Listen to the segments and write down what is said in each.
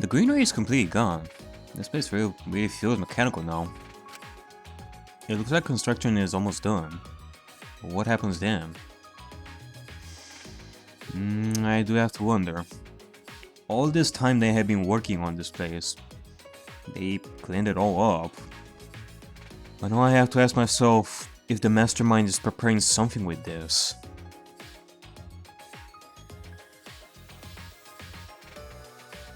The greenery is completely gone. This place really feels mechanical now. It looks like construction is almost done. But what happens then? I do have to wonder. All this time they have been working on this place. They cleaned it all up. But now I have to ask myself if the mastermind is preparing something with this.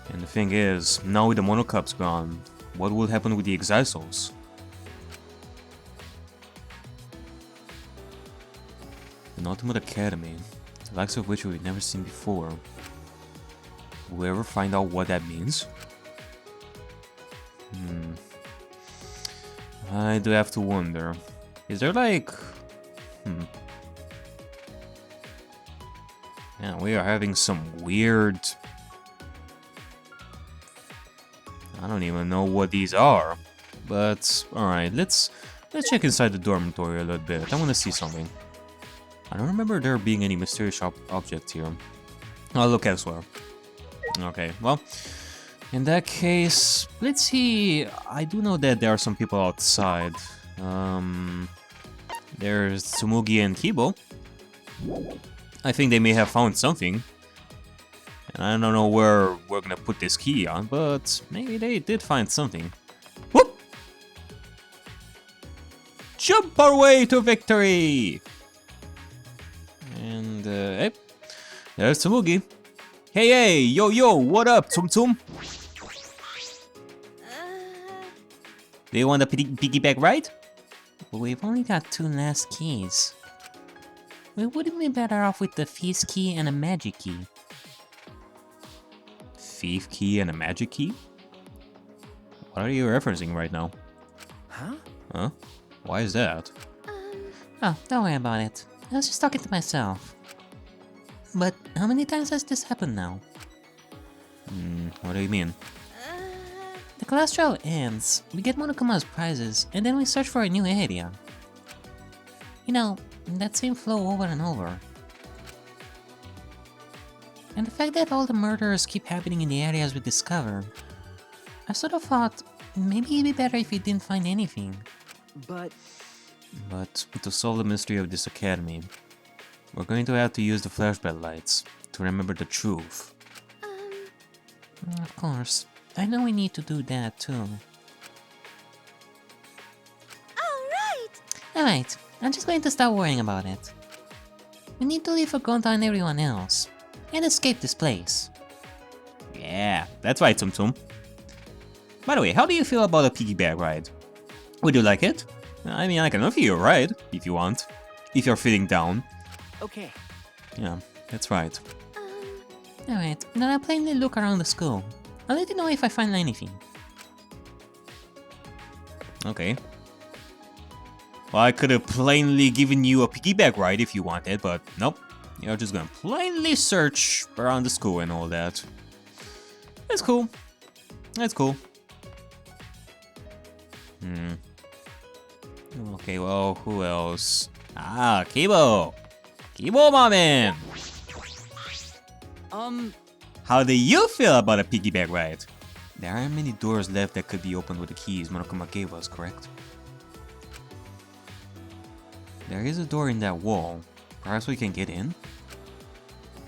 And the thing is, now with the monocups gone, what will happen with the Exisals? An ultimate academy, the likes of which we've never seen before. Will we ever find out what that means? I do have to wonder. Is there like... Yeah, we are having some weird... I don't even know what these are. But, alright, let's check inside the dormitory a little bit. I want to see something. I don't remember there being any mysterious objects here. I'll look elsewhere. Okay, well, in that case, let's see. I do know that there are some people outside. There's Tsumugi and Kibo. I think they may have found something. And I don't know where we're gonna put this key on, but maybe they did find something. Whoop! Jump our way to victory! And, hey, there's Tsumugi. Hey, yo, what up, Tsum Tsum? Do you want a piggyback ride? But we've only got 2 last keys. We wouldn't be better off with the thief's key and a magic key. Thief key and a magic key? What are you referencing right now? Huh? Why is that? Oh, don't worry about it. I was just talking to myself. But how many times has this happened now? What do you mean? The class trial ends, we get Monokuma's prizes, and then we search for a new area. You know, that same flow over and over. And the fact that all the murders keep happening in the areas we discover, I sort of thought maybe it'd be better if we didn't find anything. But to solve the mystery of this academy, we're going to have to use the flashback lights to remember the truth. Of course. I know we need to do that too. Alright, I'm just going to stop worrying about it. We need to leave for Gonta and everyone else, and escape this place. Yeah, that's right, Tsum Tsum. By the way, how do you feel about a piggyback ride? Would you like it? I mean, I can offer you a ride, if you want. If you're feeling down. Okay. Yeah, that's right. Alright, then I'll plainly look around the school. I'll let you know if I find anything. Okay. Well, I could have plainly given you a piggyback ride if you wanted, but nope. You're just gonna plainly search around the school and all that. That's cool. That's cool. Okay, well, who else? Ah, Kibo! Kibo, my man! How do you feel about a piggyback ride? There aren't many doors left that could be opened with the keys Monokuma gave us, correct? There is a door in that wall. Perhaps we can get in?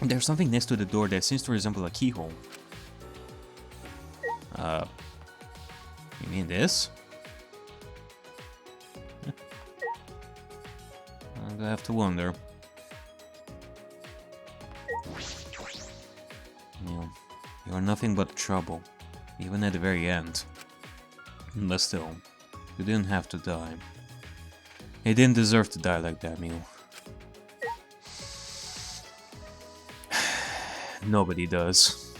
There's something next to the door that seems to resemble a keyhole. You mean this? I have to wonder. You are nothing but trouble, even at the very end. But still, you didn't have to die. You didn't deserve to die like that, Mew. Nobody does.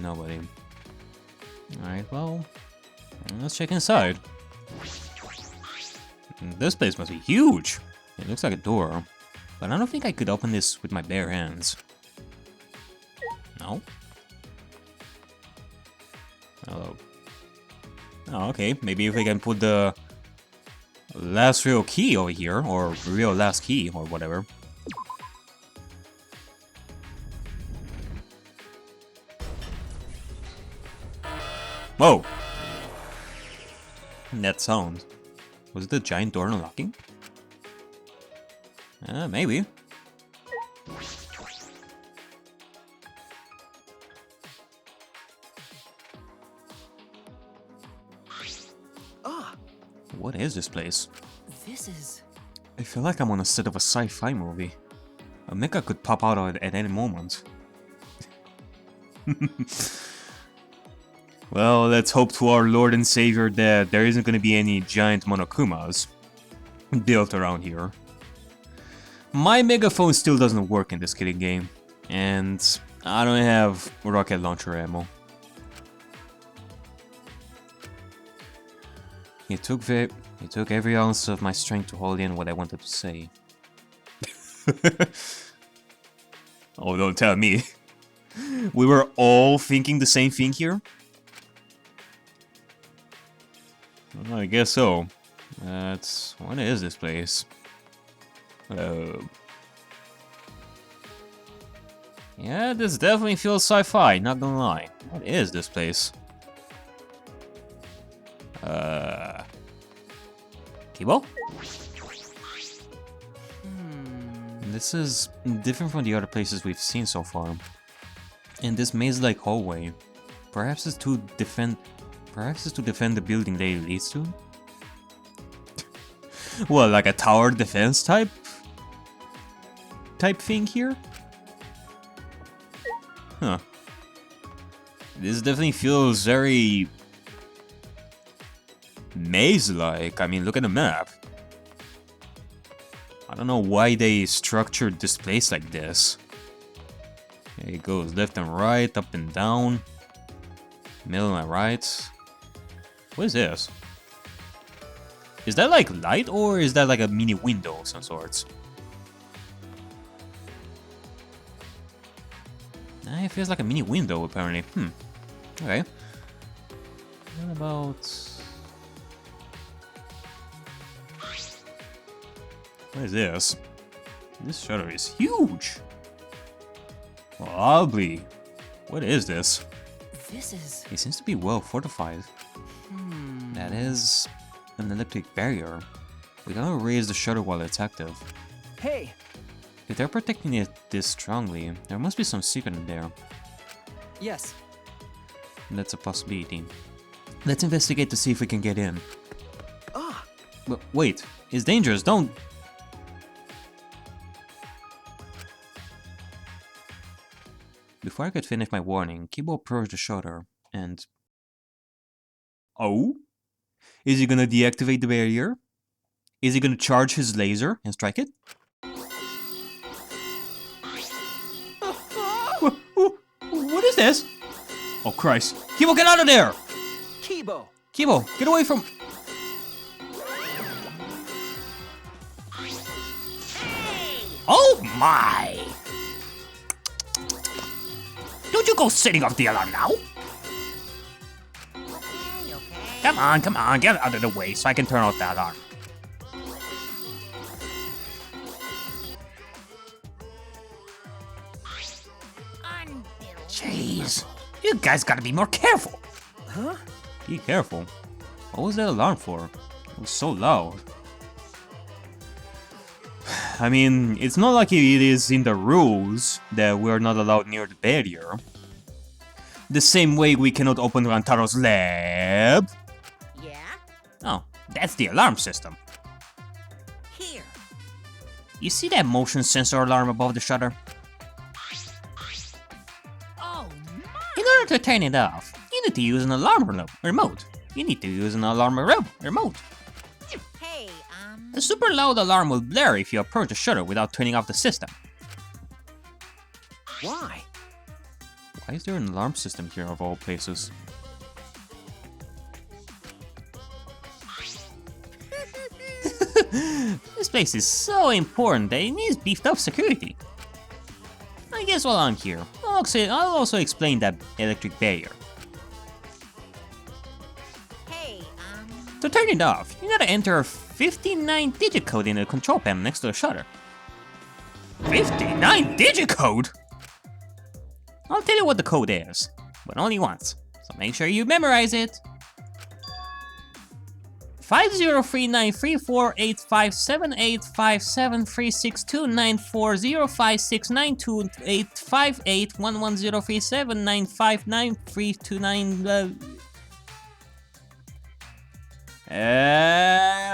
Nobody. Alright, well, let's check inside. This place must be huge. It looks like a door, but I don't think I could open this with my bare hands. No? Oh. Oh, okay. Maybe if we can put the last real key over here, or real last key, or whatever. Whoa! That sound. Was it the giant door unlocking? Maybe. What is this place? This is... I feel like I'm on a set of a sci-fi movie. A mecha could pop out at any moment. Well, let's hope to our Lord and Savior that there isn't going to be any giant Monokumas built around here. My megaphone still doesn't work in this killing game, and I don't have rocket launcher ammo. It took every ounce of my strength to hold in what I wanted to say. Oh, don't tell me. We were all thinking the same thing here? Well, I guess so. What is this place? Yeah, this definitely feels sci-fi, not gonna lie. What is this place? Kibo? This is different from the other places we've seen so far. And this maze-like hallway, perhaps is to defend the building that it leads to? Well, like a tower defense type thing here? Huh. This definitely feels very maze-like. I mean, look at the map. I don't know why they structured this place like this. It goes left and right, up and down. Middle and right. What is this? Is that like light or is that like a mini window of some sorts? It feels like a mini window apparently. Okay. What about... What is this? This shutter is huge! Lovely! What is this? This is... It seems to be well fortified. That is... an electric barrier. We gotta raise the shutter while it's active. Hey! If they're protecting it this strongly, there must be some secret in there. Yes. That's a possibility. Let's investigate to see if we can get in. Ah! But wait, it's dangerous, don't... Before I could finish my warning, Kibo approached the shutter, and... Oh? Is he gonna deactivate the barrier? Is he gonna charge his laser and strike it? What is this? Oh Christ. Kibo, get out of there! Kibo! Kibo, get away from... Oh my! Don't you go setting off the alarm now? Come on, get out of the way so I can turn off the alarm. Jeez, you guys gotta be more careful. Huh? Be careful. What was that alarm for? It was so loud. I mean, it's not like it is in the rules that we're not allowed near the barrier. The same way we cannot open Rantaro's lab. Yeah? Oh, that's the alarm system. Here. You see that motion sensor alarm above the shutter? Oh, In order to turn it off, you need to use an alarm remote. You need to use an alarm remote. hey, A super loud alarm will blare if you approach the shutter without turning off the system. Why? Why is there an alarm system here of all places? This place is so important that it needs beefed up security. I guess while I'm here, I'll also explain that electric barrier. hey, To turn it off, you gotta enter a 59-digit code in the control panel next to the shutter. 59-digit code? I'll tell you what the code is, but only once. So make sure you memorize it. 50393485785736294056928581103795939.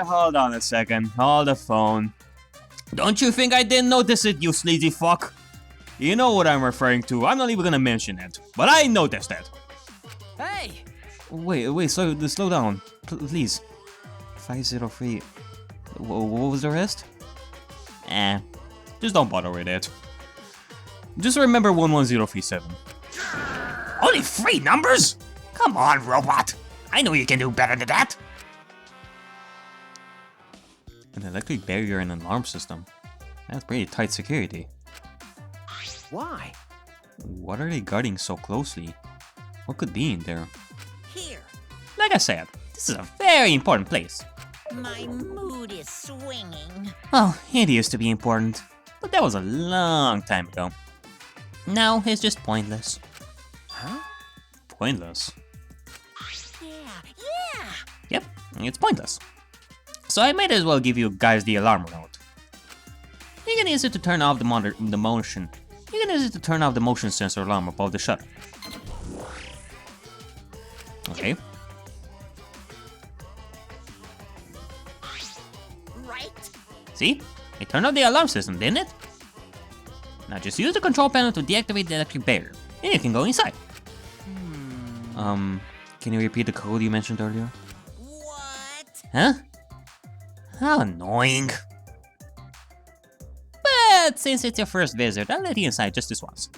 Hold on a second. Hold the phone. Don't you think I didn't notice it, you sleazy fuck? You know what I'm referring to. I'm not even gonna mention it, but I noticed it. Hey! Wait, slow down. Please. 503. What was the rest? Just don't bother with it. Just remember 11037. Only 3 numbers? Come on, robot. I know you can do better than that. An electric barrier and an alarm system. That's pretty tight security. Why? What are they guarding so closely? What could be in there? Here. Like I said, this is a very important place. My mood is swinging. Oh, it used to be important, but that was a long time ago. Now it's just pointless. Huh? Pointless. Yeah. Yep, it's pointless. So I might as well give you guys the alarm remote. You can use it to turn off the motion. You can use it to turn off the motion sensor alarm above the shutter. Okay. Right. See? It turned off the alarm system, didn't it? Now just use the control panel to deactivate the electric barrier, and you can go inside. Can you repeat the code you mentioned earlier? What? Huh? How annoying. But since it's your first visit, I'll let you inside just this once.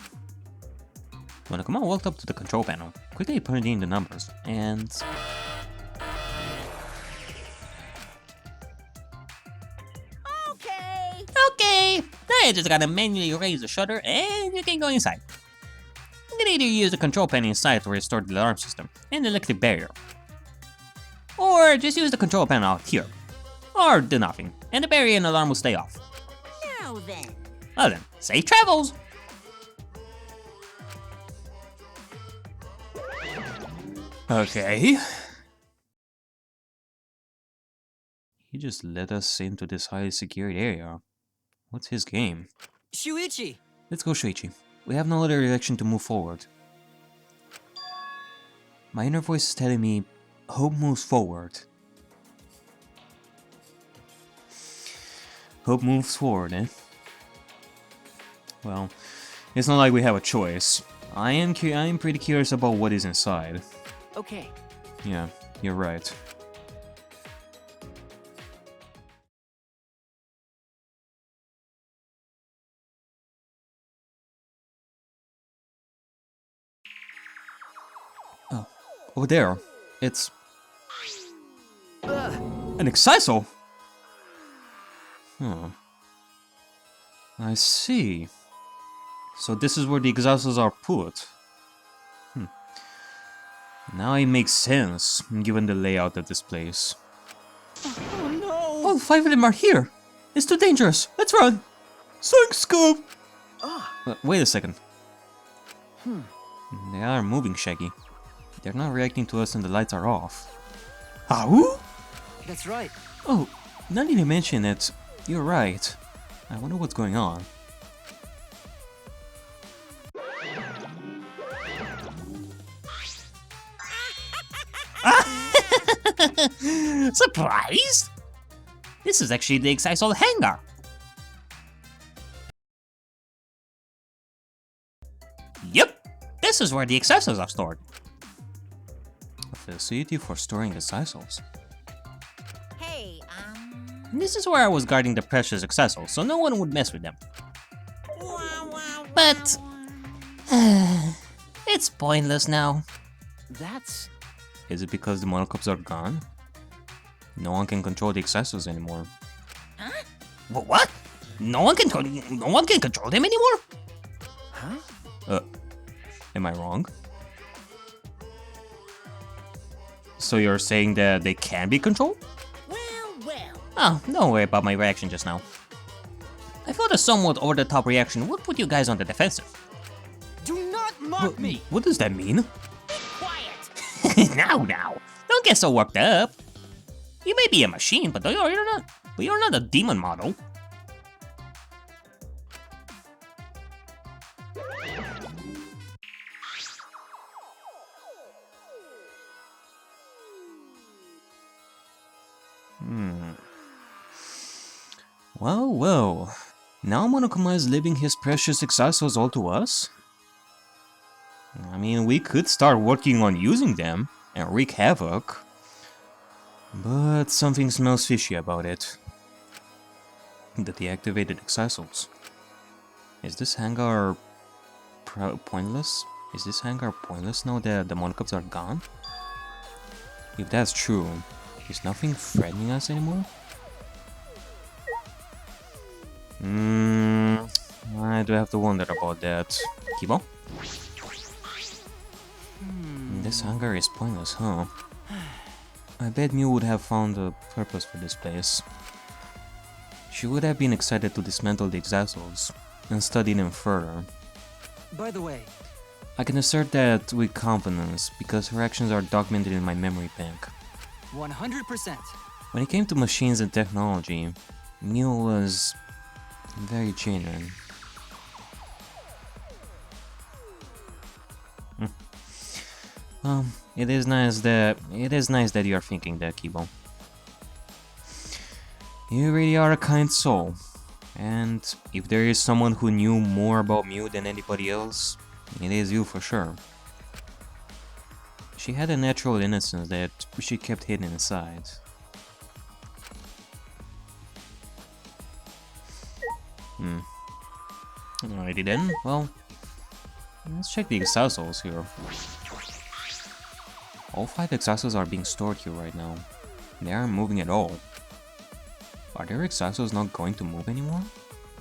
When Akuma walked up to the control panel, quickly put in the numbers, and... Okay. Now you just gotta manually raise the shutter and you can go inside. You can either use the control panel inside to restore the alarm system and the electric barrier, or just use the control panel out here, or do nothing, and the barrier and alarm will stay off. Now then. Well then, safe travels! Okay. He just led us into this highly secured area. What's his game? Shuichi! Let's go, Shuichi. We have no other direction to move forward. My inner voice is telling me, hope moves forward. Hope moves forward, eh? Well, it's not like we have a choice. I am pretty curious about what is inside. Okay. Yeah, you're right. Oh, over there. It's... an Exisal! Huh. I see. So this is where the Exisals are put. Now it makes sense, given the layout of this place. Oh no! All 5 of them are here! It's too dangerous! Let's run! Sonic Scoop! Wait a second. They are moving, Shaggy. They're not reacting to us and the lights are off. Ow? That's right. Oh, now that you mention it, you're right. I wonder what's going on. Surprised? This is actually the Exisal Hangar. Yep, this is where the Exisals are stored. A facility for storing Exisals. Hey, This is where I was guarding the precious Exisals, so no one would mess with them. But it's pointless now. That's... Is it because the monocups are gone? No one can control the Exisals anymore. What? No one can control them anymore? Huh? Am I wrong? So you're saying that they can be controlled? Well. Oh, don't worry about my reaction just now. I thought a somewhat over-the-top reaction would put you guys on the defensive. Do not mock me! What does that mean? Quiet. Now, don't get so worked up. You may be a machine, but you're not a demon model. Well. Now Monokuma is leaving his precious Exisals all to us? I mean, we could start working on using them and wreak havoc. But something smells fishy about it. The deactivated Exisals. Is this hangar pointless? Is this hangar pointless now that the Monocups are gone? If that's true, is nothing threatening us anymore? I do have to wonder about that. Kibo? This hangar is pointless, huh? I bet Mew would have found a purpose for this place. She would have been excited to dismantle the Exisals and study them further. By the way, I can assert that with confidence because her actions are documented in my memory bank. 100%. When it came to machines and technology, Mew was very genuine. It is nice that you are thinking that, Kibo. You really are a kind soul. And if there is someone who knew more about Mew than anybody else, it is you for sure. She had a natural innocence that she kept hidden inside. Alrighty then, well, let's check the Exisals here. All 5 Exisals are being stored here right now. They aren't moving at all. Are their Exisals not going to move anymore?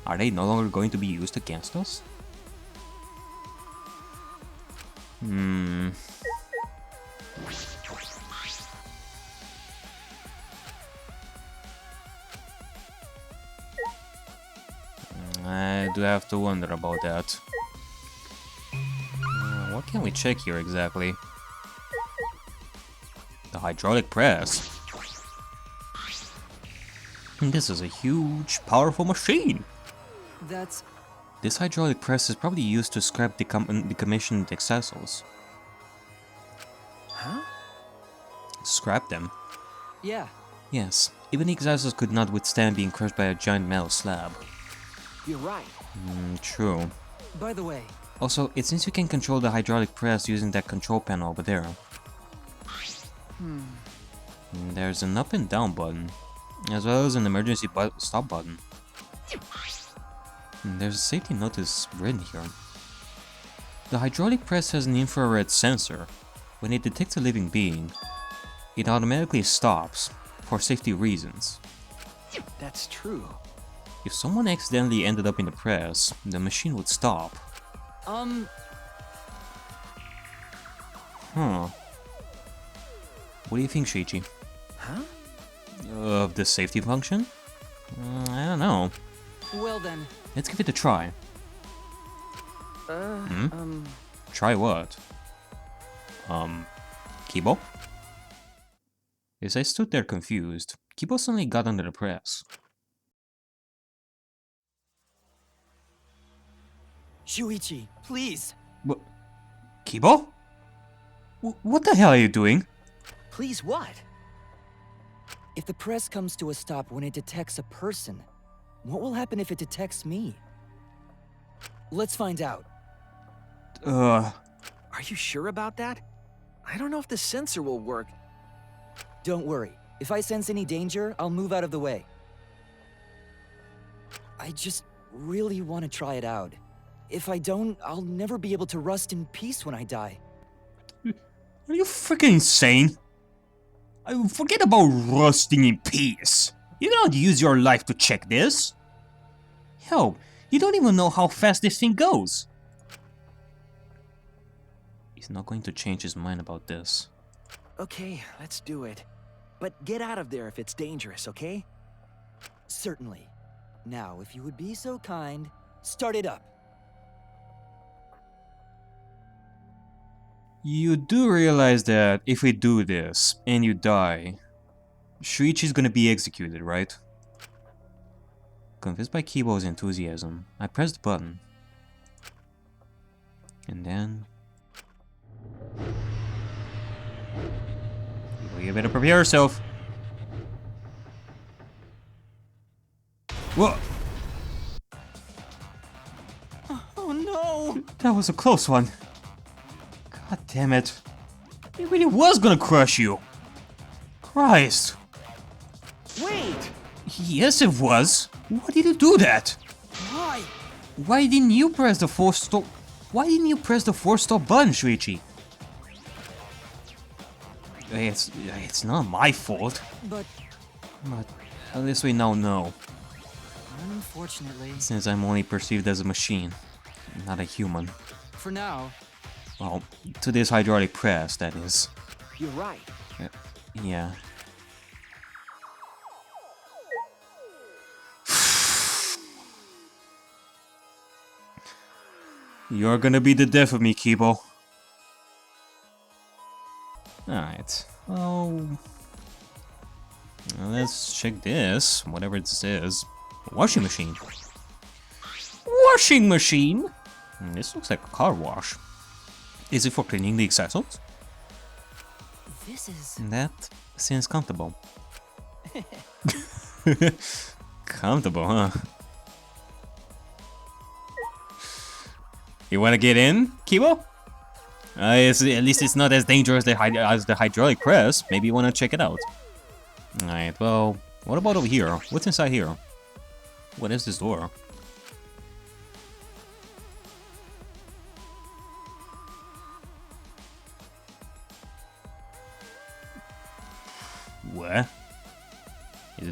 Are they no longer going to be used against us? I do have to wonder about that. What can we check here exactly? The hydraulic press. This is a huge, powerful machine. That's... This hydraulic press is probably used to scrap decommissioned Exisals. Huh? Scrap them? Yeah, Yes, even the Exisals could not withstand being crushed by a giant metal slab. you're right. True. By the way, Also, it seems you can control the hydraulic press using that control panel over there. There's an up and down button, as well as an emergency stop button. There's a safety notice written here. The hydraulic press has an infrared sensor. When it detects a living being, it automatically stops, for safety reasons. that's true. If someone accidentally ended up in the press, the machine would stop. Huh. What do you think, Shiichi? Huh? Of the safety function? I don't know. Well then, Let's give it a try. Try what? Kibo? As I stood there confused, Kibo suddenly got under the press. Shuichi, please. What? Kibo? What the hell are you doing? Please what? If the press comes to a stop when it detects a person, what will happen if it detects me? Let's find out. Are you sure about that? I don't know if the sensor will work. Don't worry. If I sense any danger, I'll move out of the way. I just really want to try it out. If I don't, I'll never be able to rest in peace when I die. Are you freaking insane? Forget about rusting in peace. You cannot use your life to check this. Hell, you don't even know how fast this thing goes. He's not going to change his mind about this. Okay, let's do it. But get out of there if it's dangerous, okay? Certainly. Now, if you would be so kind, start it up. You do realize that if we do this and you die, Shuichi's gonna be executed, right? Convinced by Kibo's enthusiasm, I pressed the button. And then... you better prepare yourself. Whoa! Oh no! That was a close one. God damn it. It really was gonna crush you. Christ. Wait! Yes, it was. Why did you do that? Why? Why didn't you press the force stop? Why didn't you press the force stop button, Shuichi? It's not my fault. But At least we now know. unfortunately, Since I'm only perceived as a machine, not a human. for now, Well, to this hydraulic press, that is. You're right. Yeah. You're gonna be the death of me, Kibo. Alright. Well, let's check this. Whatever this is. Washing machine. Washing machine? This looks like a car wash. Is it for cleaning the Exisals? this is... That seems comfortable. Comfortable, huh? You wanna get in, Kibo? At least it's not as dangerous as the hydraulic press. Maybe you wanna check it out. Alright, well, what about over here? What's inside here? What is this door? What?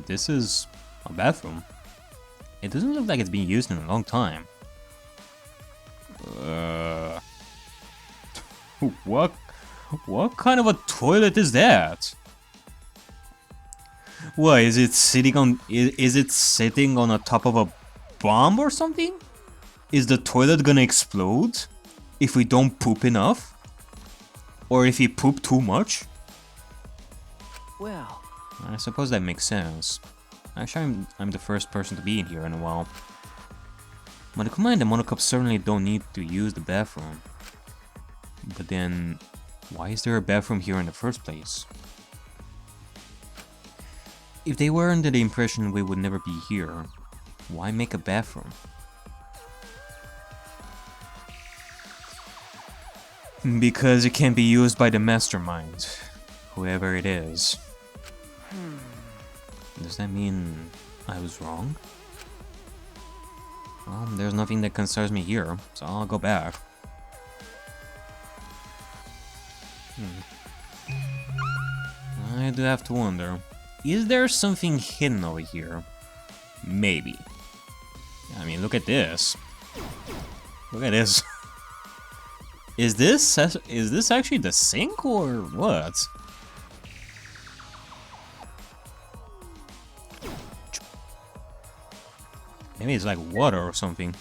This is a bathroom. It doesn't look like it's been used in a long time. What kind of a toilet is that? What is it sitting on? Is it sitting on the top of a bomb or something? Is the toilet gonna explode if we don't poop enough? Or if we poop too much? Well, I suppose that makes sense. Actually, I'm the first person to be in here in a while. Monokuma and the Monocup certainly don't need to use the bathroom. But then, why is there a bathroom here in the first place? If they were under the impression we would never be here, why make a bathroom? Because it can be used by the mastermind, whoever it is. Does that mean I was wrong? Well, there's nothing that concerns me here, so I'll go back. I do have to wonder, is there something hidden over here? Maybe. I mean, look at this. Look at this. Is this actually the sink or what? Maybe it's like water or something.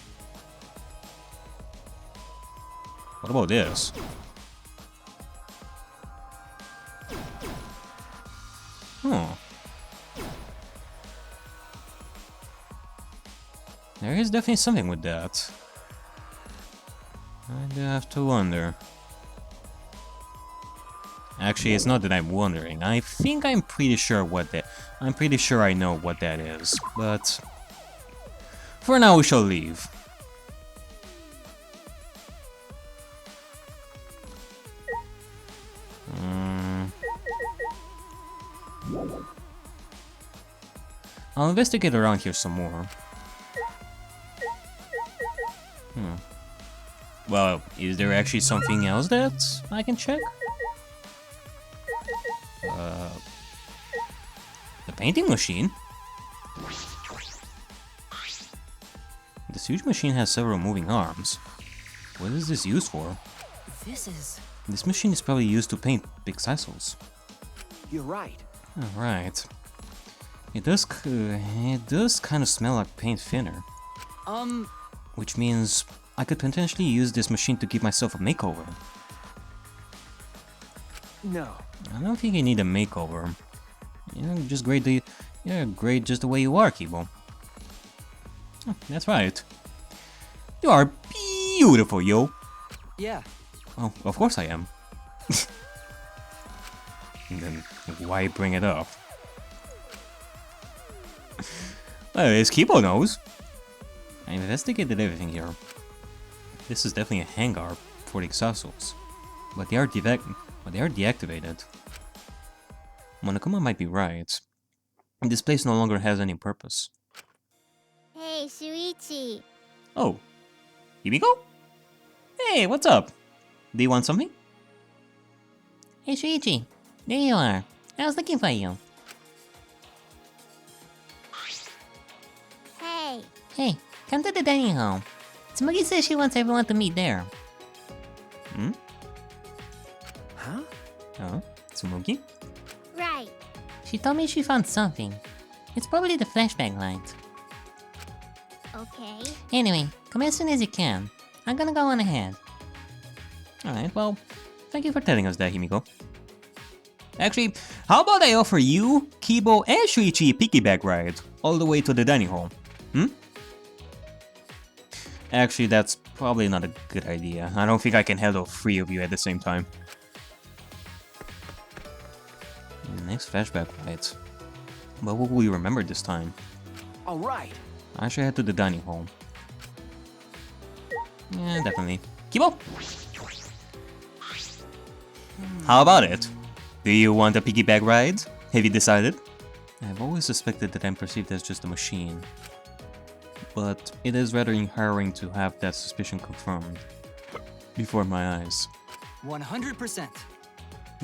What about this? Oh. There is definitely something with that. I do have to wonder. Actually, it's not that I'm wondering. I think I'm pretty sure what that... I'm pretty sure I know what that is, but... For now, we shall leave. I'll investigate around here some more. Well, is there actually something else that I can check? The painting machine? This huge machine has several moving arms. What is this used for? This machine is probably used to paint big Exisals. You're right. Alright. It does kind of smell like paint thinner. Which means I could potentially use this machine to give myself a makeover. No. I don't think you need a makeover. You're great just the way you are, Kibo. Oh, that's right. You are beautiful, yo. Yeah. Oh, of course I am. And then why bring it up? Well, as Kibo knows, I investigated everything here. This is definitely a hangar for the Exisals, but they are deactivated. Monokuma might be right. This place no longer has any purpose. Hey, Shuichi. Oh, Himiko? Hey, what's up? Do you want something? Hey, Shuichi. There you are. I was looking for you. Hey. Hey, come to the dining hall. Smuggy says she wants everyone to meet there. Hmm? Huh? Oh, Tsumugi? Right. She told me she found something. It's probably the flashback light. Okay. Anyway, come as soon as you can. I'm gonna go on ahead. Alright, well, thank you for telling us that, Himiko. Actually, how about I offer you, Kibo, and Shuichi a piggyback ride all the way to the dining hall? Hmm? Actually, that's probably not a good idea. I don't think I can handle 3 of you at the same time. Next flashback ride. But what will we remember this time? All right. I should head to the dining hall. Yeah, definitely. Kibo! How about it? Do you want a piggyback ride? Have you decided? I've always suspected that I'm perceived as just a machine. But it is rather empowering to have that suspicion confirmed before my eyes. 100%.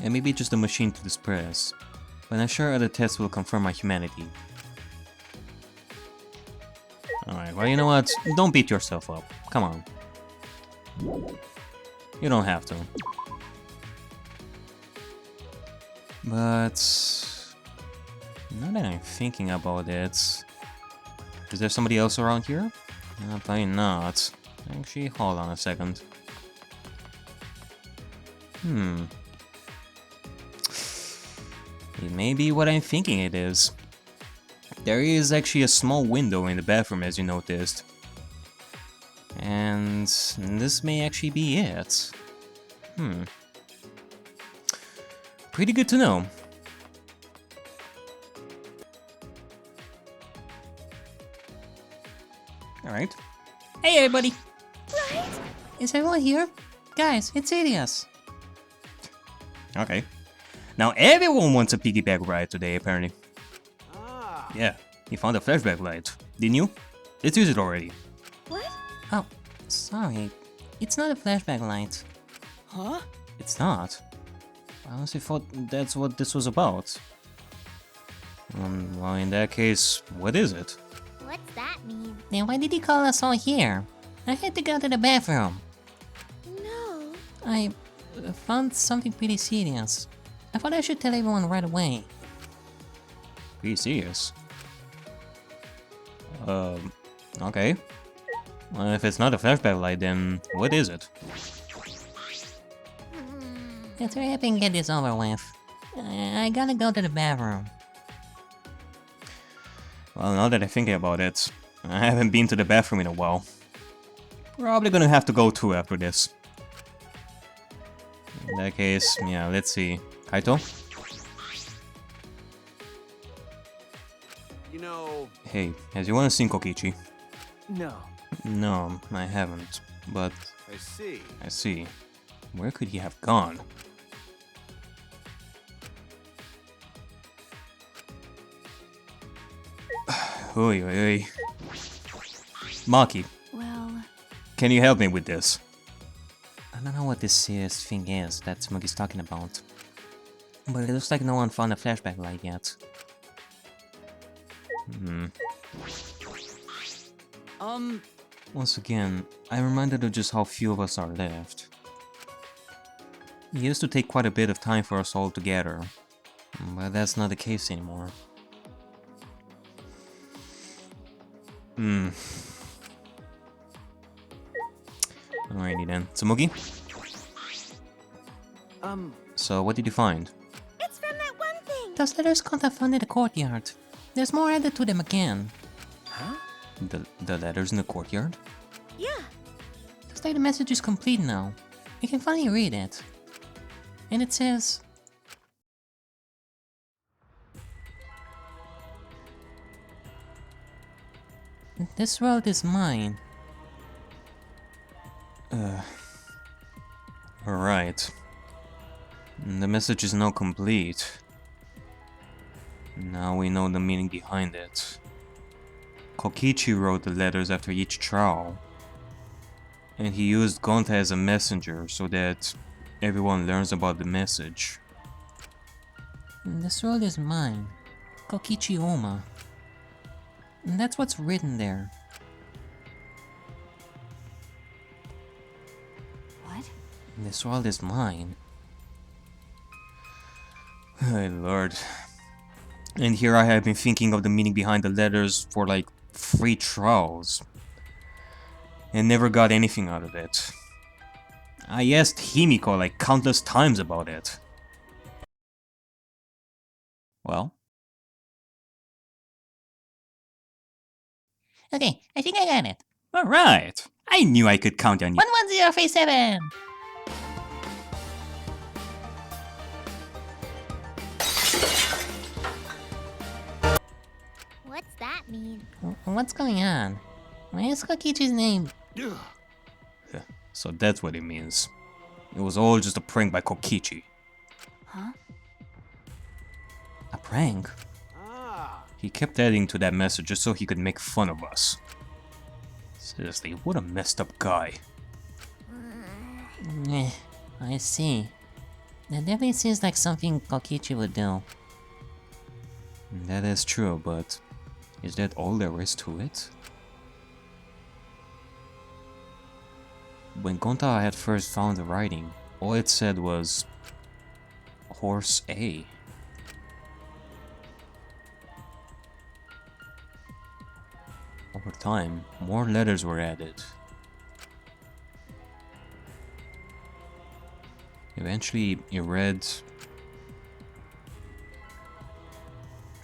I may be just a machine to this press, but I'm sure other tests will confirm my humanity. Alright, well, you know what? Don't beat yourself up. Come on. You don't have to. But now that I'm thinking about it, is there somebody else around here? Probably not. Actually, hold on a second. It may be what I'm thinking it is. There is actually a small window in the bathroom, as you noticed. And this may actually be it. Pretty good to know. Alright. Hey, everybody. Is everyone here? Guys, it's Idios. Okay. Now everyone wants a piggyback ride today, apparently. Ah. Yeah, you found a flashback light, didn't you? Let's use it already. What? Oh, sorry. It's not a flashback light. Huh? It's not. I honestly thought that's what this was about. Well, in that case, what is it? What's that mean? Then why did he call us all here? I had to go to the bathroom. No. I found something pretty serious. I thought I should tell everyone right away. Pretty serious. Okay. Well, if it's not a flashback light, then what is it? Let's hurry up and get this over with. I gotta go to the bathroom. Well, now that I'm thinking about it, I haven't been to the bathroom in a while. Probably gonna have to go too after this. In that case, yeah, let's see. Kaito? You know, Hey, has you wanna seen Kokichi? no. No, I haven't. But I see. I see. Where could he have gone? Oi, oi, oi. Maki, Well, can you help me with this? I don't know what this serious thing is that Smuggy's talking about. But it looks like no one found a flashback light yet. Once again, I'm reminded of just how few of us are left. It used to take quite a bit of time for us all to gather, but that's not the case anymore. Alrighty then. Tsumugi? So what did you find? It's from that one thing. Those letters can't have found in the courtyard. There's more added to them again. Huh? The letters in the courtyard? Yeah. Looks like the message is complete now. You can finally read it. And it says... This world is mine. Alright. The message is now complete. Now we know the meaning behind it. Kokichi wrote the letters after each trial. And he used Gonta as a messenger so that everyone learns about the message. This world is mine. Kokichi Oma. And that's what's written there. What? This world is mine. My lord. And here I have been thinking of the meaning behind the letters for like 3 trials. And never got anything out of it. I asked Himiko like countless times about it. Well? Okay, I think I got it. Alright! I knew I could count on you. 11037! What's that mean? What's going on? Why is Kokichi's name? So that's what it means. It was all just a prank by Kokichi. Huh? A prank? He kept adding to that message just so he could make fun of us. Seriously, what a messed up guy. I see. That definitely seems like something Kokichi would do. That is true, but is that all there is to it? When Gonta had first found the writing, all it said was Horse A. Over time, more letters were added. Eventually, it read,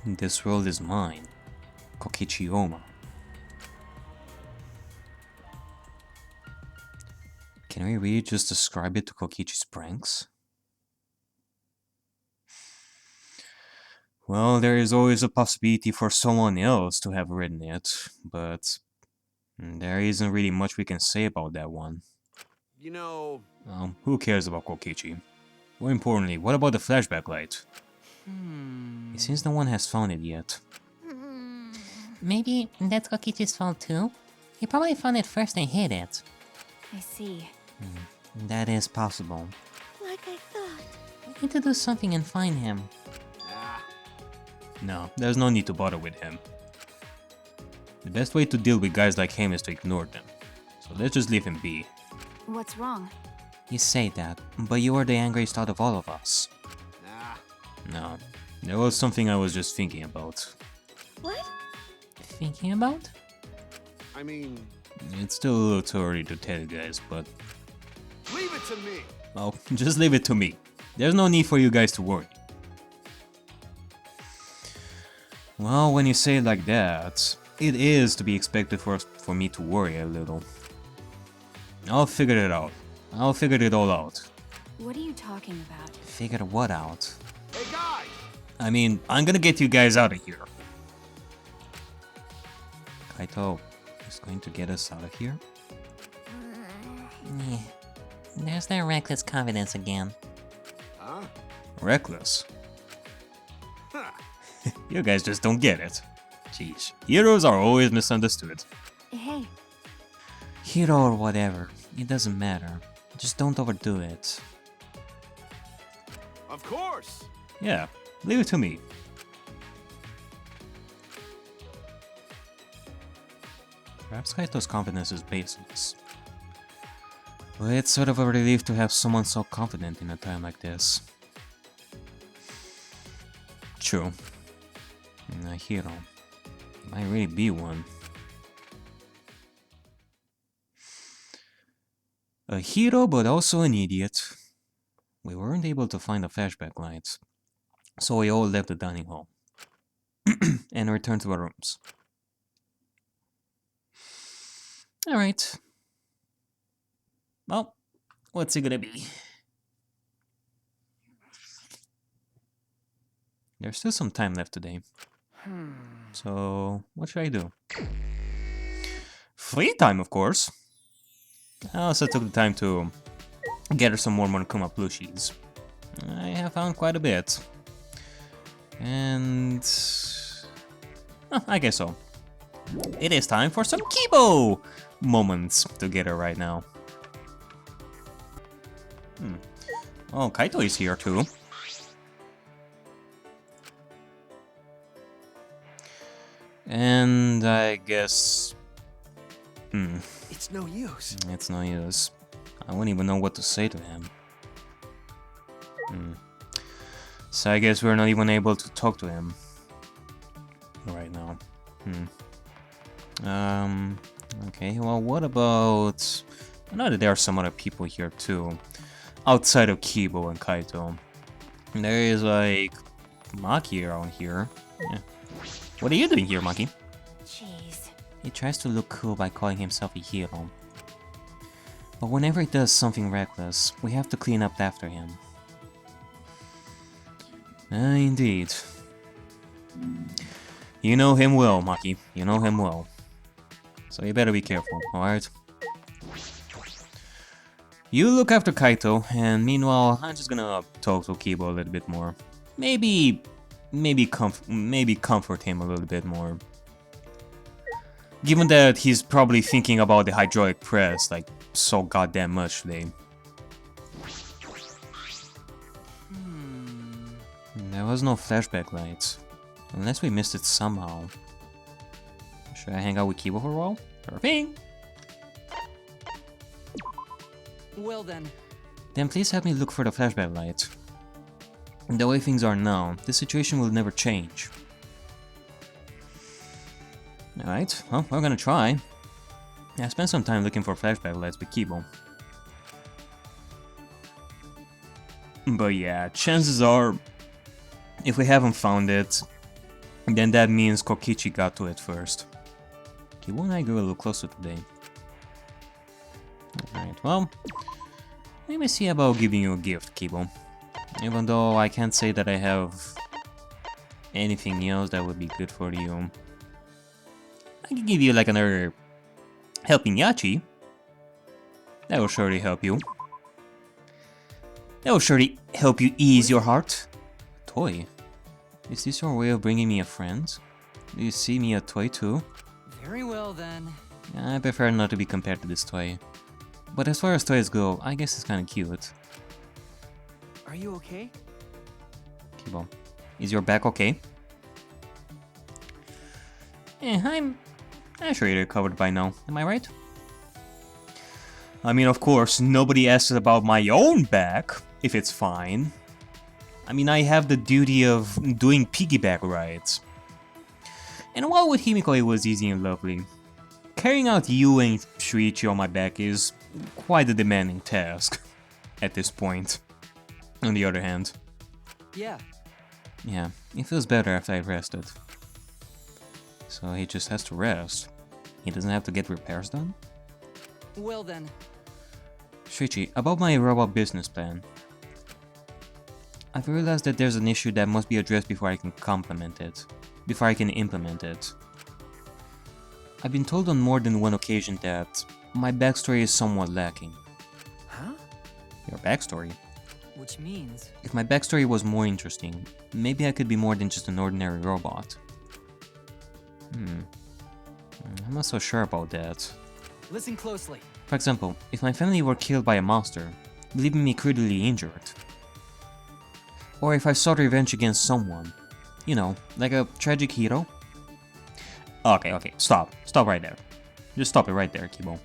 "This world is mine, Kokichi Oma." Can we really just ascribe it to Kokichi's pranks? Well, there is always a possibility for someone else to have written it, but there isn't really much we can say about that one. You know... Who cares about Kokichi? More importantly, what about the flashback light? It seems no one has found it yet. Maybe that's Kokichi's fault too? He probably found it first and hid it. I see. That is possible. Like I thought. We need to do something and find him. No, there's no need to bother with him. The best way to deal with guys like him is to ignore them. So let's just leave him be. What's wrong? You say that, but you are the angriest out of all of us. No, there was something I was just thinking about. What? Thinking about? I mean... It's still a little too early to tell you guys, but... Leave it to me! Well, just leave it to me. There's no need for you guys to worry. Well, when you say it like that, it is to be expected for me to worry a little. I'll figure it out. I'll figure it all out. What are you talking about? Figure what out? Hey guys! I mean, I'm gonna get you guys out of here. Kaito is going to get us out of here? Yeah. There's that reckless confidence again. Huh? Reckless. Huh. You guys just don't get it. Jeez, heroes are always misunderstood. Hey, Hero or whatever, it doesn't matter. Just don't overdo it. Of course! Yeah, leave it to me. Perhaps Kaito's confidence is baseless. But it's sort of a relief to have someone so confident in a time like this. True. A hero. Might really be one. A hero, but also an idiot. We weren't able to find the flashback lights, so we all left the dining hall and returned to our rooms. Alright. Well, what's it gonna be? There's still some time left today. So, what should I do? Free time, of course. I also took the time to gather some more Monokuma plushies. I have found quite a bit. And... oh, I guess so. It is time for some Kibo moments together right now. Oh, Kaito is here too. And I guess... It's no use. it's no use. I wouldn't even know what to say to him. So I guess we're not even able to talk to him right now. Okay, well, what about... I know that there are some other people here too, outside of Kibo and Kaito. There is, like, Maki around here. Yeah. What are you doing here, Maki? Jeez. He tries to look cool by calling himself a hero. But whenever he does something reckless, we have to clean up after him. Indeed. You know him well, Maki. You know him well. So you better be careful, alright? You look after Kaito, and meanwhile, I'm just gonna talk to Kibo a little bit more. Maybe comfort him a little bit more. Given that he's probably thinking about the hydraulic press like so goddamn much today. There was no flashback lights. Unless we missed it somehow. Should I hang out with Kibo for a while? Perfect! Well then. Then please help me look for the flashback light. The way things are now, this situation will never change. Alright, well, we're gonna try. I spent some time looking for flashback lights with Kibo. But yeah, chances are, if we haven't found it, then that means Kokichi got to it first. Kibo and I grew a little closer today. Alright, well, let me see about giving you a gift, Kibo. Even though I can't say that I have anything else that would be good for you. I can give you like another helping Yachi. That will surely help you. That will surely help you ease your heart. Toy? Is this your way of bringing me a friend? Do you see me a toy too? Very well then. I prefer not to be compared to this toy. But as far as toys go, I guess it's kinda cute. Are you okay? Kibo, is your back okay? I'm sure you're covered by now, am I right? I mean, of course, nobody asks about my own back, if it's fine. I mean, I have the duty of doing piggyback rides. And while with Himiko it was easy and lovely, carrying out you and Shuichi on my back is quite a demanding task at this point. On the other hand. Yeah. Yeah, it feels better after I rested. So he just has to rest. He doesn't have to get repairs done? Well then. Shuichi, about my robot business plan. I've realized that there's an issue that must be addressed before I can implement it. I've been told on more than one occasion that my backstory is somewhat lacking. Huh? Your backstory? Which means... If my backstory was more interesting, maybe I could be more than just an ordinary robot. I'm not so sure about that. Listen closely. For example, if my family were killed by a monster, leaving me critically injured. Or if I sought revenge against someone. You know, like a tragic hero. Okay, stop. Stop right there. Just stop it right there, Kibo.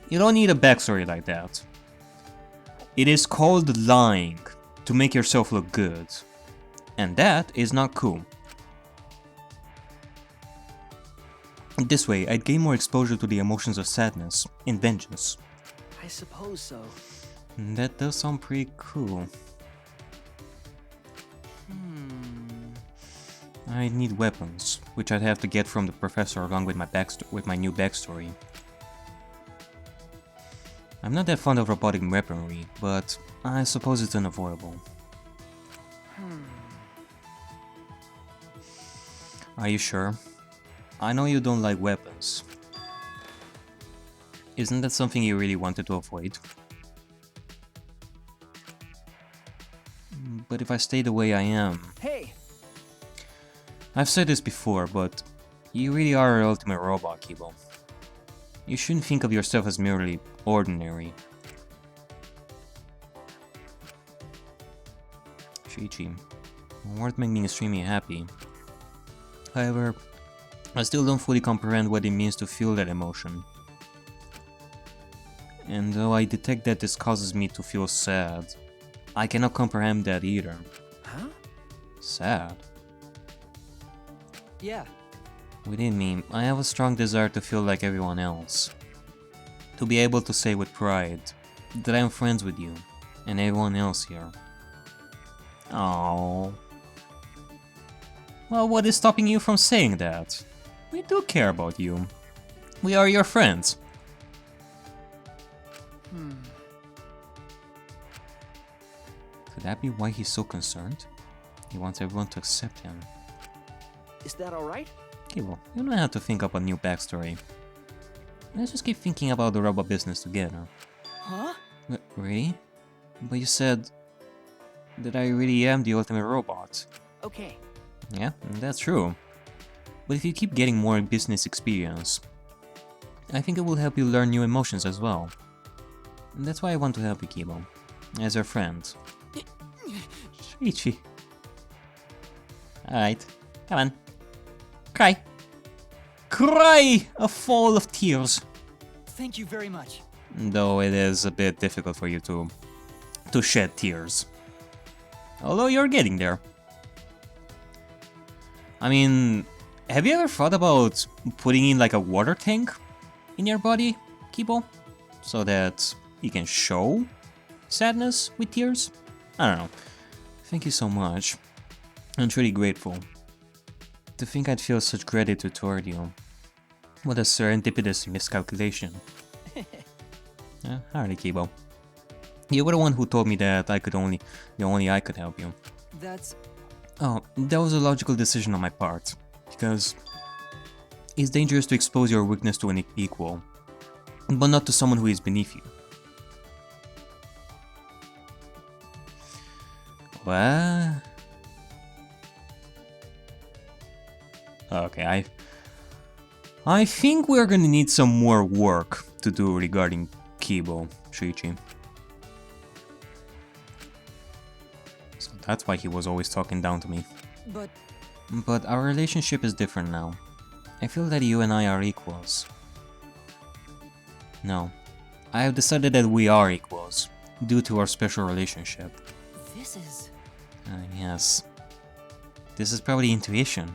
You don't need a backstory like that. It is called lying, to make yourself look good. And that is not cool. This way, I'd gain more exposure to the emotions of sadness and vengeance. I suppose so. That does sound pretty cool. I need weapons, which I'd have to get from the professor along with my new backstory. I'm not that fond of robotic weaponry, but I suppose it's unavoidable. Are you sure? I know you don't like weapons. Isn't that something you really wanted to avoid? But if I stay the way I am... Hey! I've said this before, but you really are an ultimate robot, Kibo. You shouldn't think of yourself as merely ordinary. Shuichi, words make me extremely happy. However, I still don't fully comprehend what it means to feel that emotion. And though I detect that this causes me to feel sad, I cannot comprehend that either. Huh? Sad? Yeah. Within me, I have a strong desire to feel like everyone else. To be able to say with pride that I am friends with you and everyone else here. Oh. Well, what is stopping you from saying that? We do care about you. We are your friends. Could that be why he's so concerned? He wants everyone to accept him. Is that alright? Okay, well, you don't have to think up a new backstory. Let's just keep thinking about the robot business together. Huh? Really? But you said that I really am the ultimate robot. Okay. Yeah, that's true. But if you keep getting more business experience, I think it will help you learn new emotions as well. And that's why I want to help you, Kibo. As your friend. Shuichi. Alright, come on. Cry. Cry! A fall of tears. Thank you very much. Though it is a bit difficult for you to shed tears. Although you're getting there. I mean, have you ever thought about putting in like a water tank in your body, Kibo? So that you can show sadness with tears? I don't know. Thank you so much. I'm truly grateful. To think I'd feel such gratitude toward you. What a serendipitous miscalculation. Hardly, Kibo. You were the one who told me that only I could help you. That's... Oh, that was a logical decision on my part. Because it's dangerous to expose your weakness to an equal, but not to someone who is beneath you. What? Okay, I think we're gonna need some more work to do regarding Kibo, Shuichi. So that's why he was always talking down to me. But our relationship is different now. I feel that you and I are equals. No, I have decided that we are equals, due to our special relationship. This is... Yes. This is probably intuition.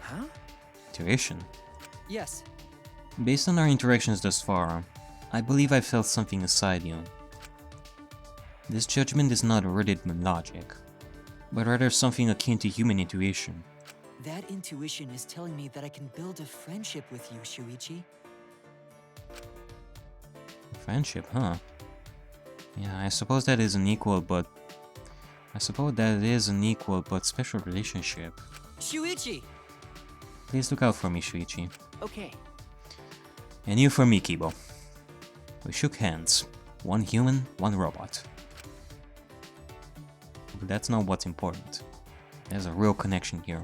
Huh? Intuition? Yes. Based on our interactions thus far, I believe I felt something inside you. This judgment is not rooted in logic, but rather something akin to human intuition. That intuition is telling me that I can build a friendship with you, Shuichi. Friendship, huh? Yeah, I suppose that is an equal but special relationship. Shuichi! Please look out for me, Shuichi. Okay. And you for me, Kibo. We shook hands. One human, one robot. But that's not what's important. There's a real connection here.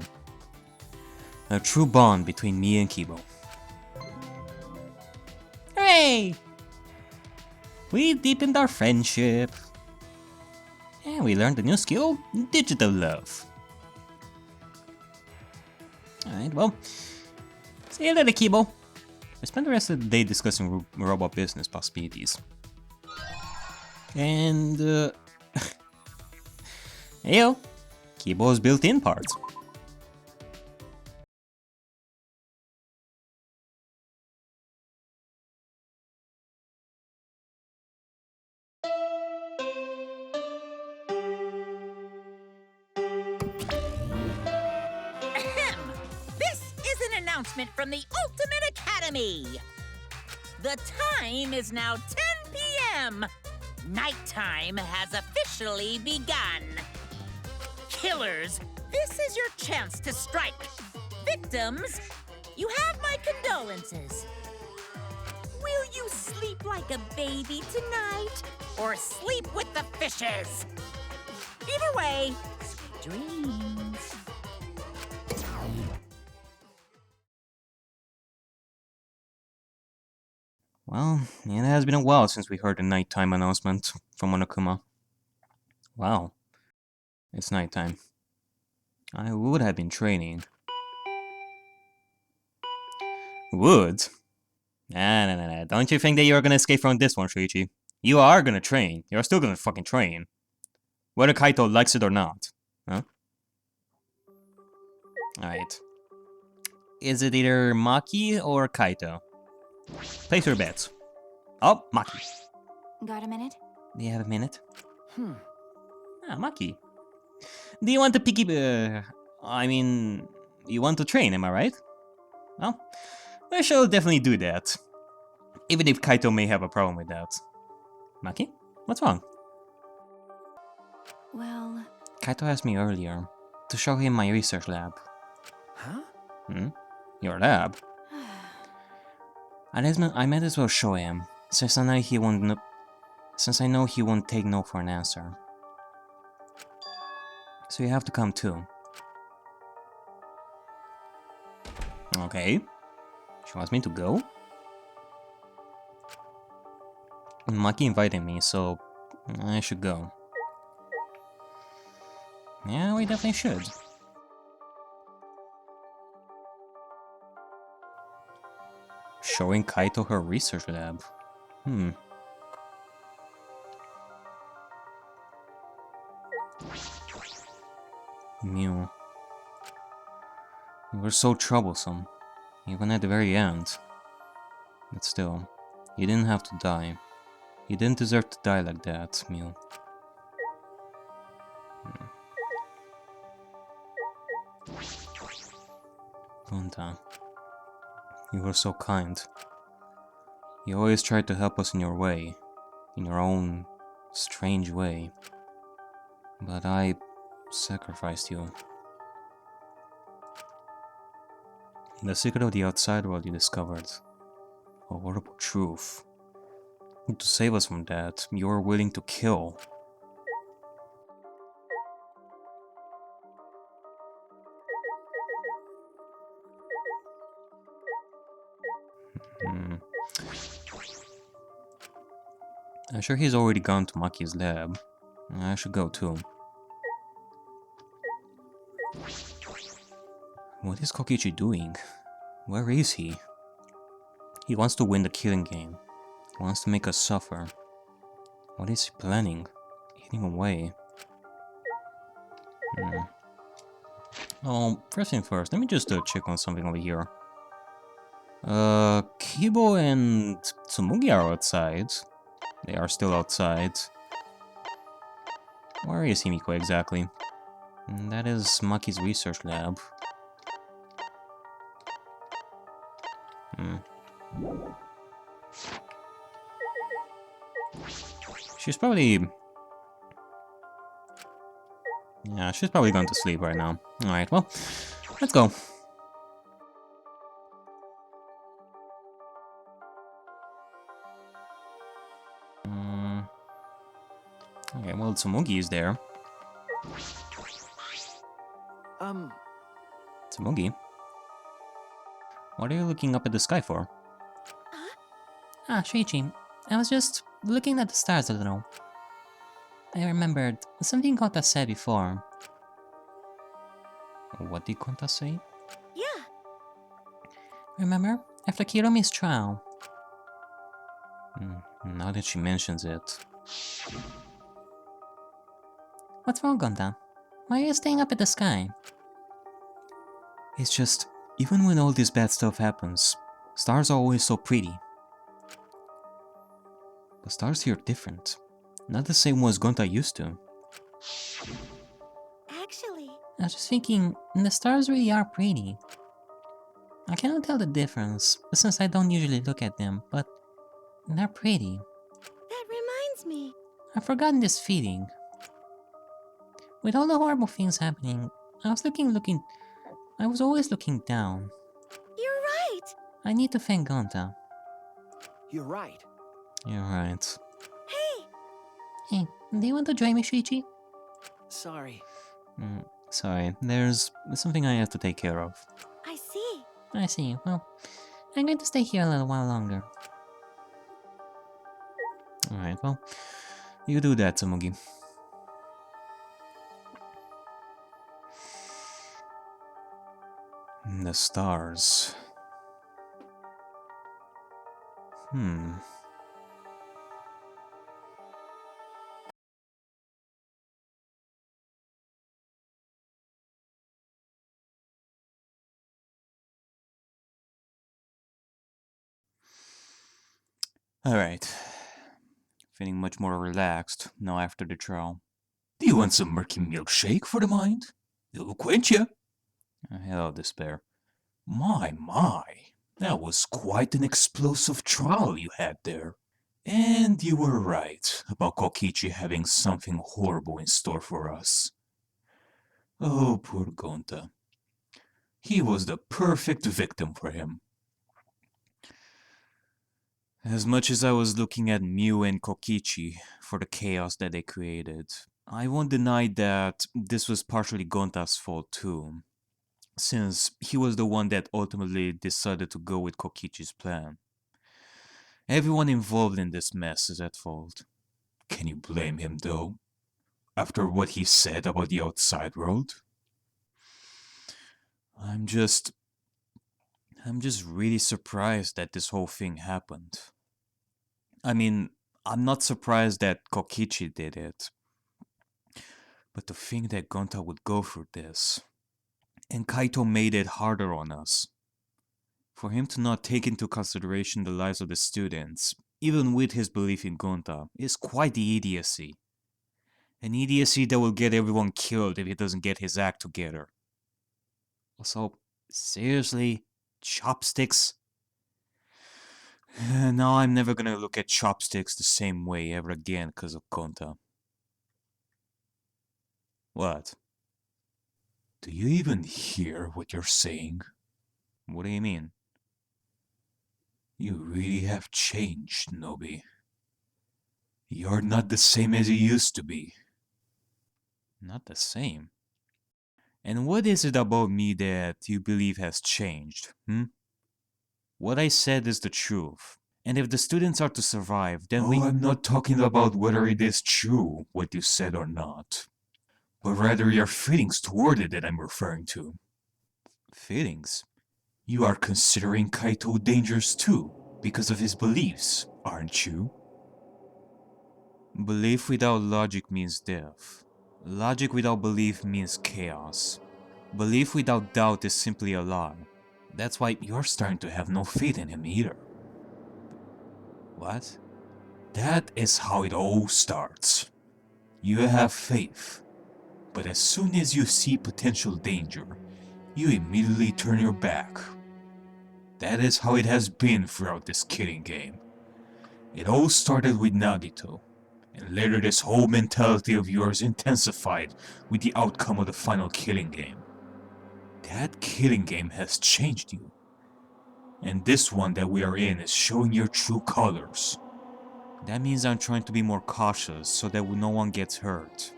A true bond between me and Kibo. Hooray! We deepened our friendship. And we learned a new skill, digital love. Alright, well, see you later, Kibo. We spent the rest of the day discussing robot business possibilities. And, Heyo, Kibo's built-in parts. announcement from the Ultimate Academy! The time is now 10 p.m. Nighttime has officially begun. Killers, this is your chance to strike. Victims, you have my condolences. Will you sleep like a baby tonight, or sleep with the fishes? Either way, sweet dreams. Well, it has been a while since we heard the nighttime announcement from Monokuma. Wow. It's nighttime. I would have been training. Would? Nah. Don't you think that you're gonna escape from this one, Shuichi? You are gonna train. You're still gonna fucking train. Whether Kaito likes it or not. Huh? Alright. Is it either Maki or Kaito? Place your bets. Oh, Maki. Got a minute? Do you have a minute? Maki. Do you want to pick you want to train, am I right? Well, I shall definitely do that. Even if Kaito may have a problem with that. Maki? What's wrong? Well... Kaito asked me earlier to show him my research lab. Huh? Your lab? I might as well show him, since I know he won't take no for an answer. So you have to come too. Okay. She wants me to go? Maki invited me, so I should go. Yeah, we definitely should. Showing Kaito her research lab. Mew. You were so troublesome, even at the very end. But still, you didn't have to die. You didn't deserve to die like that, Mew. Gonta. You were so kind. You always tried to help us in your way. In your own strange way. But I sacrificed you. The secret of the outside world you discovered. A horrible truth. And to save us from that, you were willing to kill. I'm sure he's already gone to Maki's lab. I should go too. What is Kokichi doing? Where is he? He wants to win the killing game. He wants to make us suffer. What is he planning? Getting away. Oh, first thing first, let me just check on something over here. Kibo and Tsumugi are outside. They are still outside. Where is Himiko exactly? That is Maki's research lab. She's probably... Yeah, she's probably going to sleep right now. Alright, well, let's go. Okay, well, Tsumugi is there. Tsumugi? What are you looking up at the sky for? Ah, Shuichi, I was just looking at the stars a little. I remembered something Kota said before. What did Konta say? Yeah. Remember? After Kiromi's trial. Now that she mentions it. What's wrong, Konta? Why are you staying up at the sky? It's just, even when all this bad stuff happens, stars are always so pretty. The stars here are different. Not the same ones Gonta used to. Actually, I was just thinking, the stars really are pretty. I cannot tell the difference, since I don't usually look at them, but they're pretty. That reminds me. I've forgotten this feeling. With all the horrible things happening, I was always looking down. You're right. I need to thank Gonta. You're right. You're right. Hey, Hey, do you want to join me, Shuichi? Sorry. Sorry, there's something I have to take care of. I see. I see. Well, I'm going to stay here a little while longer. Alright, well, you do that, Tsumugi. The stars. Alright. Feeling much more relaxed now after the trial. Do you want some murky milkshake for the mind? It'll quench you. Hello, Despair. My, that was quite an explosive trial you had there. And you were right about Kokichi having something horrible in store for us. Oh, poor Gonta. He was the perfect victim for him. As much as I was looking at Mew and Kokichi for the chaos that they created, I won't deny that this was partially Gonta's fault too, since he was the one that ultimately decided to go with Kokichi's plan. Everyone involved in this mess is at fault. Can you blame him though? After what he said about the outside world? I'm just really surprised that this whole thing happened. I mean, I'm not surprised that Kokichi did it. But to think that Gonta would go through this, and Kaito made it harder on us. For him to not take into consideration the lives of the students, even with his belief in Gonta, is quite the idiocy. An idiocy that will get everyone killed if he doesn't get his act together. Also, seriously? Chopsticks? Now I'm never gonna look at chopsticks the same way ever again because of Gonta. What? Do you even hear what you're saying? What do you mean? You really have changed, Noby. You're not the same as you used to be. Not the same? And what is it about me that you believe has changed, What I said is the truth. And if the students are to survive, then I'm not talking about whether it is true what you said or not. But rather your feelings toward it that I'm referring to. Feelings? You are considering Kaito dangerous too, because of his beliefs, aren't you? Belief without logic means death. Logic without belief means chaos. Belief without doubt is simply a lie. That's why you're starting to have no faith in him either. What? That is how it all starts. You have faith, but as soon as you see potential danger, you immediately turn your back. That is how it has been throughout this killing game. It all started with Nagito, and later this whole mentality of yours intensified with the outcome of the final killing game. That killing game has changed you. And this one that we are in is showing your true colors. That means I'm trying to be more cautious so that no one gets hurt.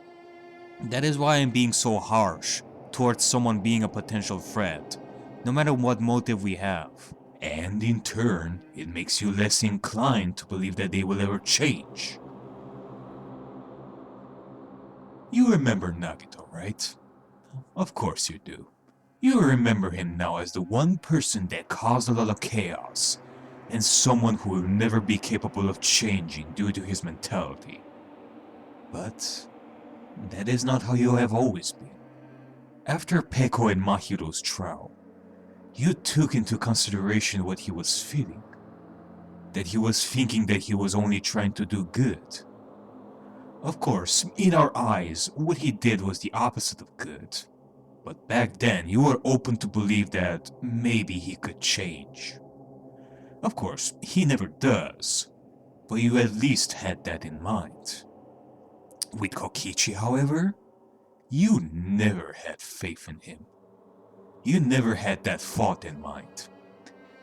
That is why I'm being so harsh towards someone being a potential threat, no matter what motive we have. And in turn, it makes you less inclined to believe that they will ever change. You remember Nagito, right? Of course you do. You remember him now as the one person that caused a lot of chaos, and someone who will never be capable of changing due to his mentality. But that is not how you have always been. After Peko and Mahiro's trial, you took into consideration what he was feeling. That he was thinking that he was only trying to do good. Of course, in our eyes, what he did was the opposite of good. But back then, you were open to believe that maybe he could change. Of course, he never does, but you at least had that in mind. With Kokichi, however, you never had faith in him. You never had that thought in mind.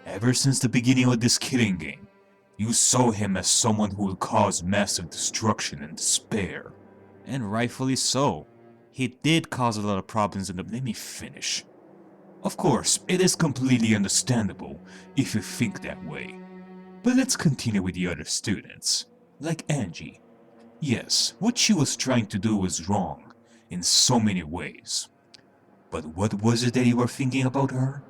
Ever since the beginning of this killing game, you saw him as someone who will cause massive destruction and despair. And rightfully so. He did cause a lot of problems in the— Let me finish. Of course, it is completely understandable if you think that way. But let's continue with the other students. Like Angie. Yes, what she was trying to do was wrong in so many ways. But what was it that you were thinking about her?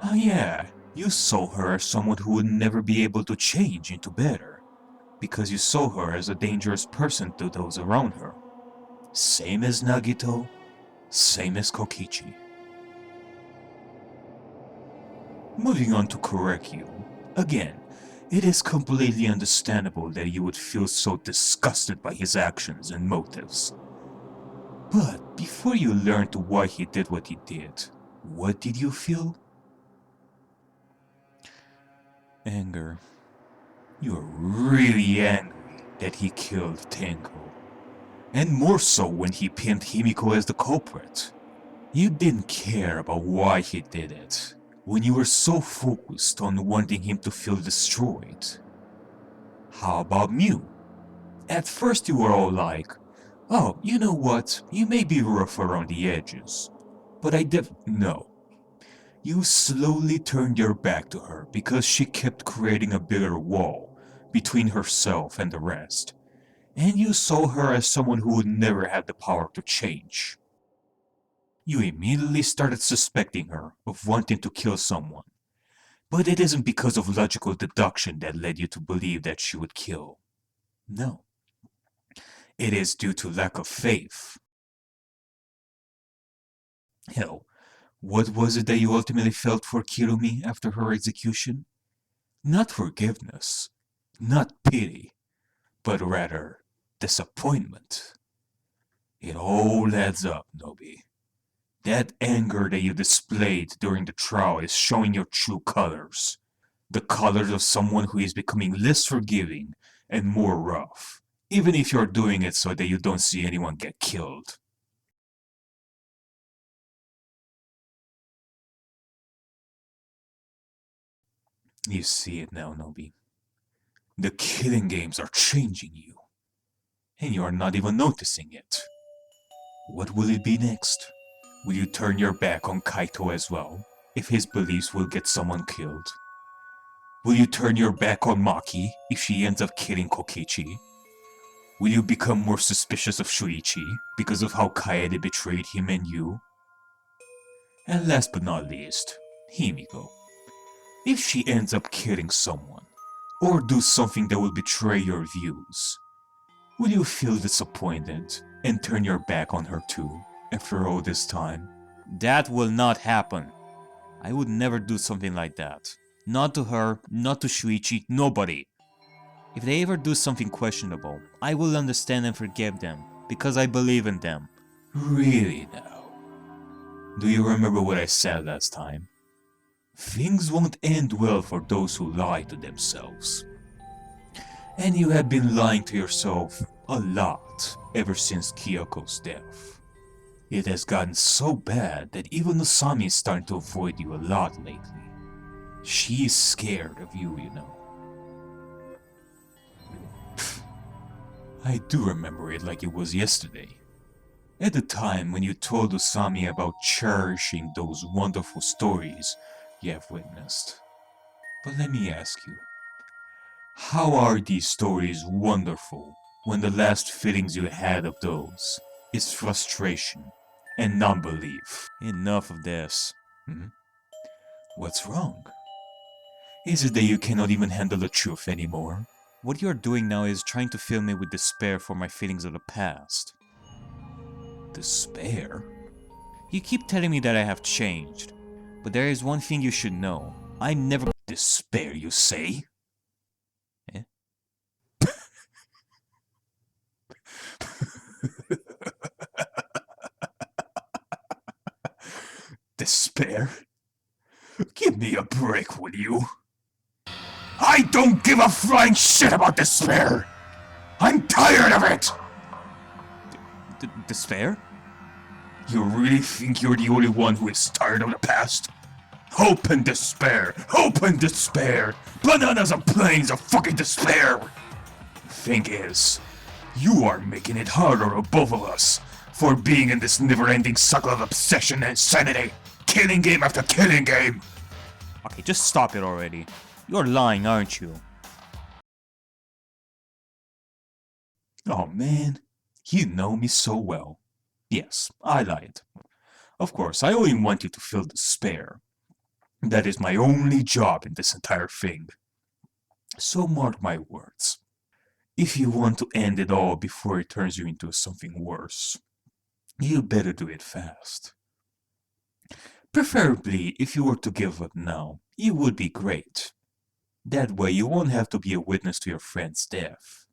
Ah yeah, you saw her as someone who would never be able to change into better, because you saw her as a dangerous person to those around her. Same as Nagito, same as Kokichi. Moving on to correct you, again, it is completely understandable that you would feel so disgusted by his actions and motives. But before you learned why he did what he did, what did you feel? Anger. You were really angry that he killed Tenko. And more so when he pinned Himiko as the culprit. You didn't care about why he did it, when you were so focused on wanting him to feel destroyed. How about Mew? At first you were all like, oh, you know what, you may be rough around the edges, but no. You slowly turned your back to her because she kept creating a bigger wall between herself and the rest, and you saw her as someone who would never have the power to change. You immediately started suspecting her of wanting to kill someone, but it isn't because of logical deduction that led you to believe that she would kill. No. It is due to lack of faith. Hell, what was it that you ultimately felt for Kirumi after her execution? Not forgiveness, not pity, but rather disappointment. It all adds up, Noby. That anger that you displayed during the trial is showing your true colors. The colors of someone who is becoming less forgiving and more rough, even if you're doing it so that you don't see anyone get killed. You see it now, Noby. The killing games are changing you, and you are not even noticing it. What will it be next? Will you turn your back on Kaito as well, if his beliefs will get someone killed? Will you turn your back on Maki if she ends up killing Kokichi? Will you become more suspicious of Shuichi because of how Kaede betrayed him and you? And last but not least, Himiko. If she ends up killing someone, or do something that will betray your views, will you feel disappointed and turn your back on her too, after all this time? That will not happen. I would never do something like that. Not to her, not to Shuichi, nobody. If they ever do something questionable, I will understand and forgive them, because I believe in them. Really now? Do you remember what I said last time? Things won't end well for those who lie to themselves. And you have been lying to yourself a lot ever since Kyoko's death. It has gotten so bad that even Usami is starting to avoid you a lot lately. She is scared of you, you know. I do remember it like it was yesterday. At the time when you told Usami about cherishing those wonderful stories you have witnessed. But let me ask you, how are these stories wonderful when the last feelings you had of those is frustration and non-belief? Enough of this. What's wrong? Is it that you cannot even handle the truth anymore? What you're doing now is trying to fill me with despair for my feelings of the past. Despair? You keep telling me that I have changed, but there is one thing you should know. I never— Despair, you say? Eh? Despair? Give me a break, will you? I don't give a flying shit about despair! I'm tired of it! Despair? You really think you're the only one who is tired of the past? Hope and despair! Hope and despair! Bananas and planes of fucking despair! Thing is, you are making it harder on both of us for being in this never-ending cycle of obsession and insanity. Killing game after killing game! Okay, just stop it already. You're lying, aren't you? Oh man, you know me so well. Yes, I lied. Of course, I only want you to feel despair. That is my only job in this entire thing. So mark my words. If you want to end it all before it turns you into something worse, you better do it fast. Preferably, if you were to give up now, it would be great. That way you won't have to be a witness to your friend's death.